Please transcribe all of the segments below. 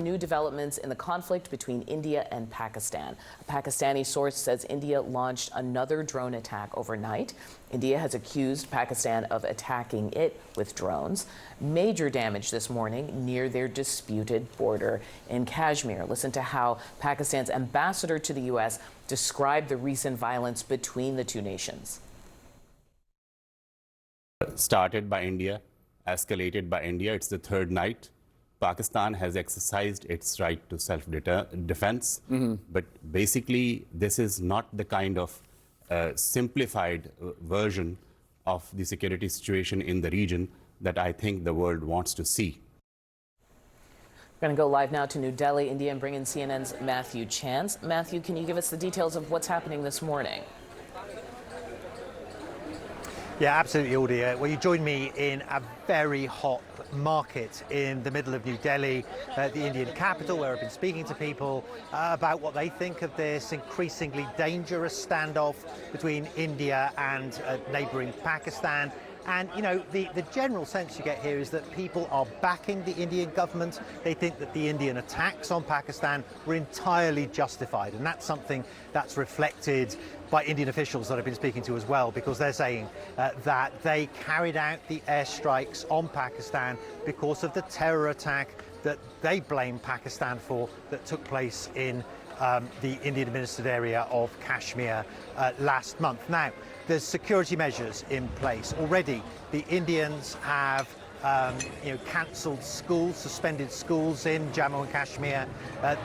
New developments in the conflict between India and Pakistan. A Pakistani source says India launched another drone attack overnight. India has accused Pakistan of attacking it with drones. Major damage this morning near their disputed border in Kashmir. Listen to how Pakistan's ambassador to the U.S. described the recent violence between the two nations. Started by India, escalated by India. It's the third night. Pakistan has exercised its right to self-defense, but basically this is not the kind of simplified version of the security situation in the region that I think the world wants to see. We're going to go live now to New Delhi, India, and bring in CNN's Matthew Chance. Matthew, can you give us the details of what's happening this morning? Yeah, absolutely, Audie. Well, you joined me in a very hot market in the middle of New Delhi, the Indian capital, where I've been speaking to people about what they think of this increasingly dangerous standoff between India and neighbouring Pakistan. And, you know, the general sense you get here is that people are backing the Indian government. They think that the Indian attacks on Pakistan were entirely justified. And that's something that's reflected by Indian officials that I've been speaking to as well, because they're saying that they carried out the airstrikes on Pakistan because of the terror attack that they blame Pakistan for that took place in the Indian administered area of Kashmir last month. Now, there's security measures in place. Already, the Indians have cancelled schools, suspended schools in Jammu and Kashmir.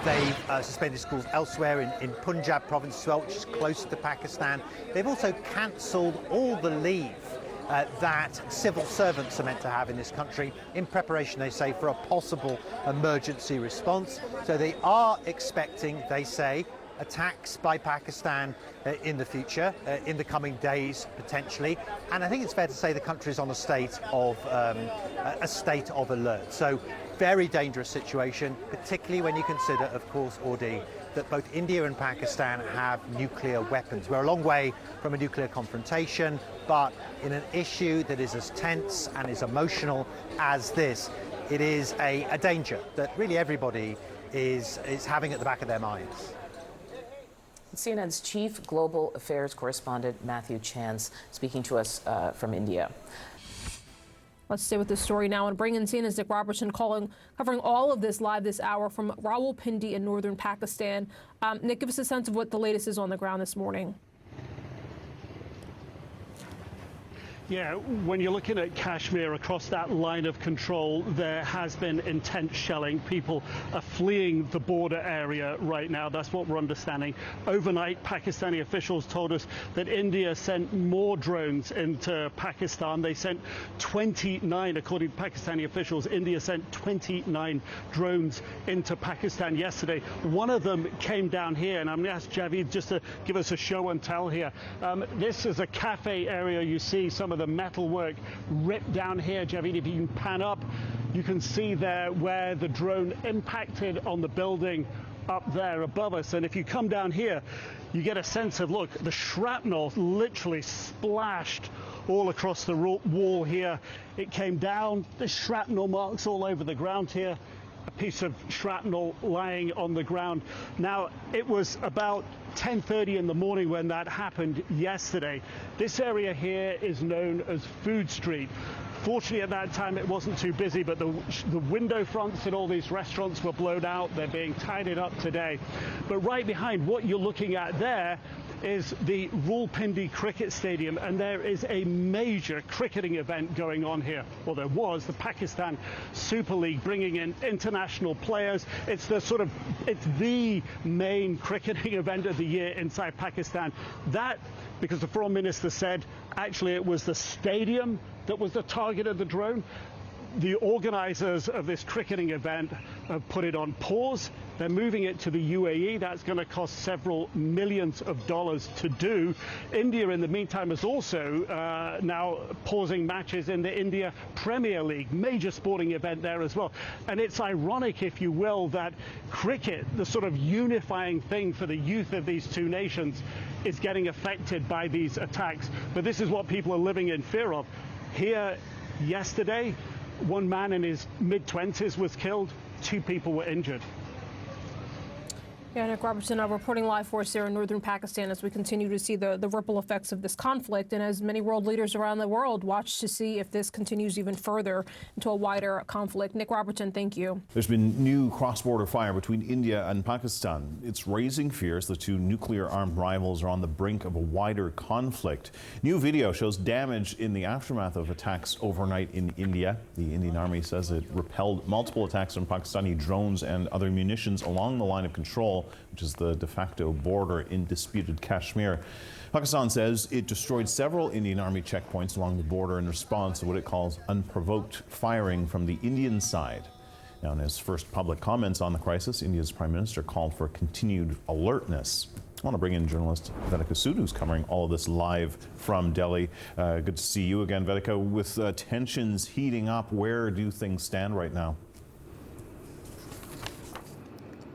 They've suspended schools elsewhere in Punjab province as well, which is closer to Pakistan. They've also cancelled all the leave that civil servants are meant to have in this country in preparation, they say, for a possible emergency response. So they are expecting, they say, attacks by Pakistan in the future, in the coming days potentially, and I think it's fair to say the country is on a state of alert. So very dangerous situation, particularly when you consider, of course, Audie, that both India and Pakistan have nuclear weapons. We're a long way from a nuclear confrontation, but in an issue that is as tense and as emotional as this, it is a danger that really everybody is having at the back of their minds. CNN's chief global affairs correspondent Matthew Chance speaking to us from India. Let's stay with this story now and bring in CNN's Nick Robertson covering all of this live this hour from Rawalpindi in northern Pakistan. Nick, give us a sense of what the latest is on the ground this morning. Yeah, when you're looking at Kashmir, across that line of control, there has been intense shelling. People are fleeing the border area right now. That's what we're understanding. Overnight, Pakistani officials told us that India sent more drones into Pakistan. They sent 29, according to Pakistani officials. India sent 29 drones into Pakistan yesterday. One of them came down here, and I'm going to ask Javid just to give us a show and tell here. This is a cafe area. You see some of the metalwork ripped down here. Javid, if you can pan up, you can see there where the drone impacted on the building up there above us. And if you come down here, you get a sense of, look, the shrapnel literally splashed all across the wall here. It came down, the shrapnel marks all over the ground here. A piece of shrapnel lying on the ground. Now, it was about 10:30 in the morning when that happened yesterday. This area here is known as Food Street. Fortunately, at that time, it wasn't too busy, but the window fronts in all these restaurants were blown out. They're being tidied up today. But right behind what you're looking at there is the Rawalpindi Cricket Stadium, and there is a major cricketing event going on here. Well, there was the Pakistan Super League bringing in international players. It's the main cricketing event of the year inside Pakistan. That, because the Foreign Minister said, actually it was the stadium that was the target of the drone. The organisers of this cricketing event have put it on pause. They're moving it to the UAE. That's going to cost several millions of dollars to do. India, in the meantime, is also now pausing matches in the India Premier League, major sporting event there as well. And it's ironic, if you will, that cricket, the sort of unifying thing for the youth of these two nations, is getting affected by these attacks. But this is what people are living in fear of. Here yesterday, one man in his mid-20s was killed. 2 people were injured. Yeah, Nick Robertson, reporting live for us there in northern Pakistan as we continue to see the ripple effects of this conflict, and as many world leaders around the world watch to see if this continues even further into a wider conflict. Nick Robertson, thank you. There's been new cross-border fire between India and Pakistan. It's raising fears the two nuclear-armed rivals are on the brink of a wider conflict. New video shows damage in the aftermath of attacks overnight in India. The Indian Army says it repelled multiple attacks on Pakistani drones and other munitions along the line of control, which is the de facto border in disputed Kashmir. Pakistan says it destroyed several Indian Army checkpoints along the border in response to what it calls unprovoked firing from the Indian side. Now, in his first public comments on the crisis, India's Prime Minister called for continued alertness. I want to bring in journalist Vedika Sood, who's covering all of this live from Delhi. Good to see you again, Vedika. With tensions heating up, where do things stand right now?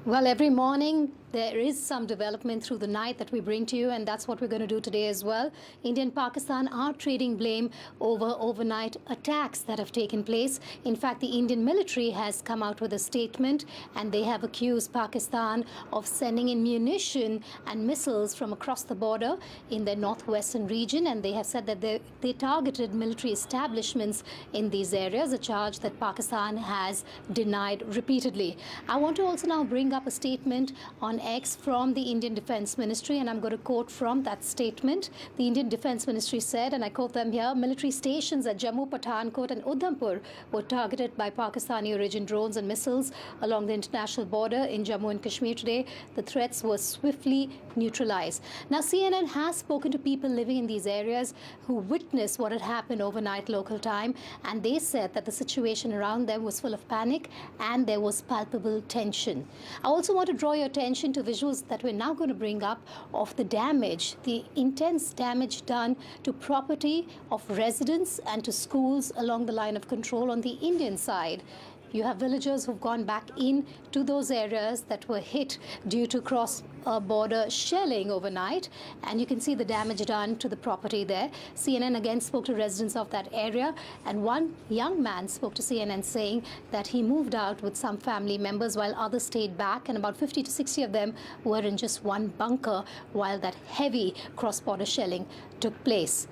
Well, every morning there is some development through the night that we bring to you, and that's what we're going to do today as well. India and Pakistan are trading blame over overnight attacks that have taken place. In fact, the Indian military has come out with a statement, and they have accused Pakistan of sending in munition and missiles from across the border in their northwestern region, and they have said that they targeted military establishments in these areas, a charge that Pakistan has denied repeatedly. I want to also now bring up a statement on X from the Indian Defence Ministry, and I'm going to quote from that statement. The Indian Defence Ministry said, and I quote them here, military stations at Jammu, Pathankot and Udhampur were targeted by Pakistani origin drones and missiles along the international border in Jammu and Kashmir today. The threats were swiftly neutralized. Now, CNN has spoken to people living in these areas who witnessed what had happened overnight local time, and they said that the situation around them was full of panic and there was palpable tension. I also want to draw your attention to visuals that we're now going to bring up of the damage, the intense damage done to property of residents and to schools along the line of control on the Indian side. You have villagers who've gone back into those areas that were hit due to cross-border shelling overnight, and you can see the damage done to the property there. CNN again spoke to residents of that area, and one young man spoke to CNN saying that he moved out with some family members while others stayed back, and about 50 to 60 of them were in just one bunker while that heavy cross-border shelling took place.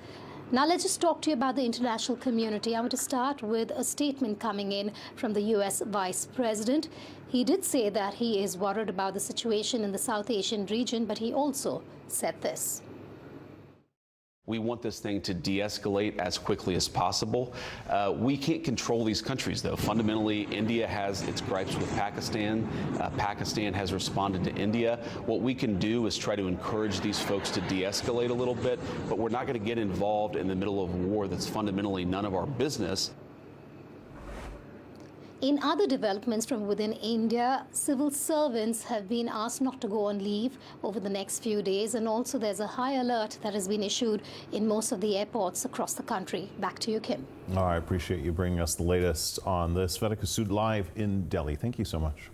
Now let's just talk to you about the international community. I want to start with a statement coming in from the US Vice President. He did say that he is worried about the situation in the South Asian region, but he also said this. We want this thing to de-escalate as quickly as possible. We can't control these countries, though. Fundamentally, India has its gripes with Pakistan. Pakistan has responded to India. What we can do is try to encourage these folks to de-escalate a little bit, but we're not going to get involved in the middle of a war that's fundamentally none of our business. In other developments from within India, civil servants have been asked not to go on leave over the next few days, and also there's a high alert that has been issued in most of the airports across the country. Back to you, Kim. I appreciate you bringing us the latest on this. Vedika Sood live in Delhi. Thank you so much.